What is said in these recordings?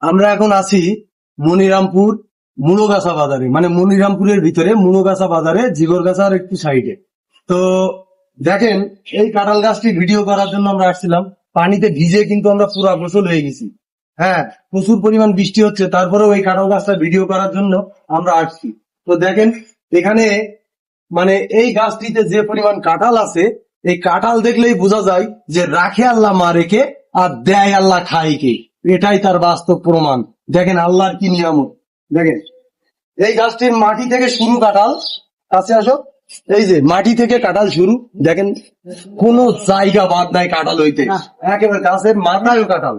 আমরা এখন আছি মনিরামপুর মুলোগাছা বাজারে, মানে মনিরামপুরের ভিতরে মুলোগাছা বাজারে জিগরগাছার একটু সাইডে। তো দেখেন, এই কাঁঠাল গাছটি ভিডিও করার জন্য আমরা আসছিলাম। পানিতে ভিজে কিন্তু আমরা পুরা গোসল হয়ে গেছি। হ্যাঁ, প্রচুর পরিমাণ বৃষ্টি হচ্ছে, তারপরেও এই কাঁঠাল গাছটা ভিডিও করার জন্য আমরা আসছি। তো দেখেন এখানে, মানে এই গাছটিতে যে পরিমাণ কাঁঠাল আছে, এই কাঁঠাল দেখলেই বোঝা যায় যে রাখে আল্লাহ মারেকে আর দেয় আল্লাহ খাইকে। এটাই তার বাস্তব প্রমাণ। দেখেন আল্লাহর কি নিয়ামত। দেখেন এই গাছটির মাটি থেকে শুরু কাঁঠাল, কাছে আসো, এই যে মাটি থেকে কাঁঠাল শুরু। দেখেন কোনো জায়গা বাদ নাই কাঁঠাল হইতে, একেবারে গাছের মাথায়ও কাঁঠাল।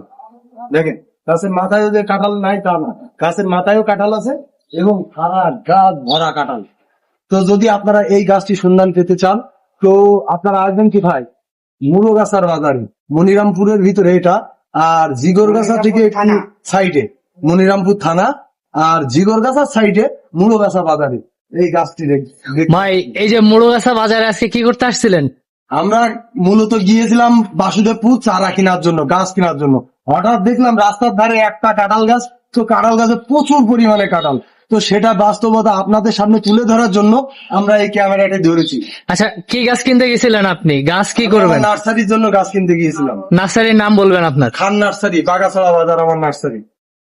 দেখেন গাছের মাথায় যে কাঁঠাল নাই তা না, গাছের মাথায়ও কাঁঠাল আছে এবং সারা গাছ ভরা কাঁঠাল। তো যদি আপনারা এই গাছটি সন্ধান পেতে চান, তো আপনারা আসবেন কি ভাই, মুলোগাছার বাজারে, মনিরামপুরের ভিতরে এটা। আর জিগরগাছা থেকে একটু সাইডে মনিরামপুর থানা, আর জিগরগাছার সাইডে মুলোগাছা বাজারে এই গাছটি ভাই, এই যে মুড়োগাছা বাজারে আজকে কি করতে আসছিলেন? আমরা মূলত গিয়েছিলাম বাসুদেবপুর চারা কেনার জন্য, গাছ কেনার জন্য। হঠাৎ দেখলাম রাস্তার ধারে একটা কাঁঠাল গাছ, তো কাঁঠাল গাছে প্রচুর পরিমাণে কাঁঠাল। তো সেটা বাস্তবতা আপনাদের সামনে তুলে ধরার জন্য আমরা এই ক্যামেরাটি ধরেছি। আচ্ছা, কি গাছ কিনতে গেছিলেন আপনি? গাছ কি করবেন? নার্সারির জন্য গাছ কিনতে গিয়েছিলাম। নার্সারির নাম বলবেন আপনার? খান নার্সারি, বাগাছড়া বাজার আমার নার্সারি।